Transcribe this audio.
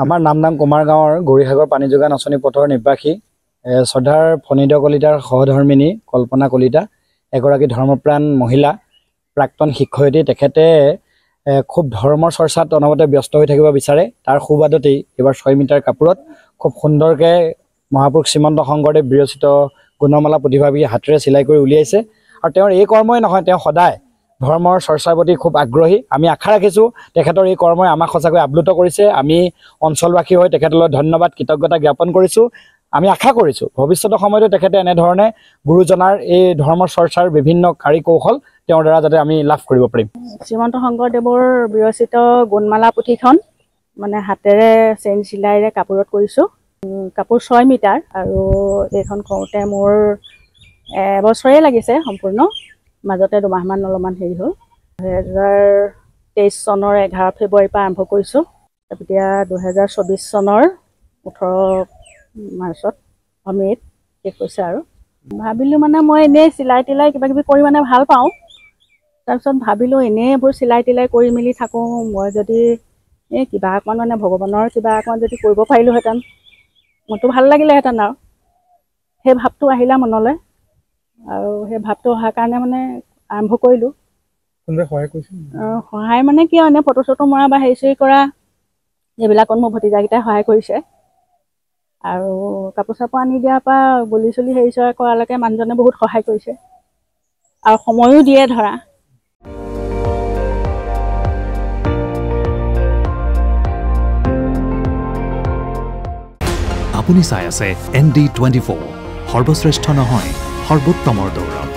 আমাৰ নামদাং কুমাৰ গাঁৱৰ গৌৰীসাগৰ পানী যোগান আঁচনি পথৰ নিৰ্বাসী শ্ৰদ্ধাৰ ফণীন্দ্ৰ কলিতাৰ সহধৰ্মিনী কল্পনা কলিতা এগৰাকী ধৰ্মপ্ৰাণ মহিলা প্ৰাক্তন শিক্ষয়িত্ৰী। তেখেতে খুব ধৰ্মৰ চৰ্চাত অনবৰতে ব্যস্ত হৈ থাকিব বিচাৰে। তাৰ সুবাদতেই এইবাৰ 6 মিটাৰ কাপোৰত খুব সুন্দৰকৈ মহাপুৰুষ শ্ৰীমন্ত শংকৰদেৱ বিৰচিত গুণমালা প্ৰতিভাবী হাতেৰে চিলাই কৰি উলিয়াইছে। আৰু তেওঁৰ এই কৰ্মই নহয়, তেওঁ সদায় ধৰ্মৰ চৰ্চাৰ প্ৰতি খুব আগ্ৰহী। আমি আশা ৰাখিছোঁ তেখেতৰ এই কৰ্মই আমাক সঁচাকৈ আপ্লুত কৰিছে। আমি অঞ্চলবাসী হৈ তেখেতলৈ ধন্যবাদ কৃতজ্ঞতা জ্ঞাপন কৰিছোঁ। আমি আশা কৰিছোঁ ভৱিষ্যতৰ সময়তো তেখেতে এনেধৰণে গুৰুজনাৰ এই ধৰ্মৰ চৰ্চাৰ বিভিন্ন কাৰি কৌশল তেওঁৰ দ্বাৰা যাতে আমি লাভ কৰিব পাৰিম। শ্ৰীমন্ত শংকৰদেৱৰ বিৰচিত গুণমালা পুথিখন মানে হাতেৰে চেইন চিলাইৰে কাপোৰত কৰিছোঁ। কাপোৰ 6 মিটাৰ আৰু এইখন কৰোঁতে মোৰ এবছৰেই লাগিছে সম্পূৰ্ণ। মাজতে 2 মাহমান অলপমান হেৰি হ'ল। 2023 চনৰ 11 ফেব্ৰুৱাৰীৰ পৰা আৰম্ভ কৰিছোঁ। এতিয়া 2024 চনৰ 18 মাৰ্চত মে'ত শেষ হৈছে। আৰু ভাবিলোঁ মানে মই এনেই চিলাই তিলাই কিবা কিবি কৰি মানে ভাল পাওঁ। তাৰপিছত ভাবিলোঁ এনেই এইবোৰ চিলাই তিলাই কৰি মেলি থাকোঁ, মই যদি এই কিবা অকণমান মানে ভগৱানৰ কিবা অকণমান যদি কৰিব পাৰিলোঁহেঁতেন মনটো ভাল লাগিলেহেঁতেন। আৰু সেই ভাৱটো আহিলে মনলৈ, আৰু সেই ভাৱটো অহাৰ কাৰণে মানে আৰম্ভ কৰিলোঁ। সহায় মানে কি আৰু এনে ফটো চটো মৰা বা হেৰি চেৰি কৰা এইবিলাকত মোৰ ভতিজাকেইটাই সহায় কৰিছে। আৰু কাপোৰ চাপোৰ আনি দিয়াৰ পৰা বলি চলি হেৰি চেৰি কৰালৈকে মানুহজনে বহুত সহায় কৰিছে আৰু সময়ো দিয়ে ধৰা। আপুনি চাই আছে ND24, সৰ্বশ্ৰেষ্ঠ নহয় সৰ্বোত্তমৰ দৌৰ।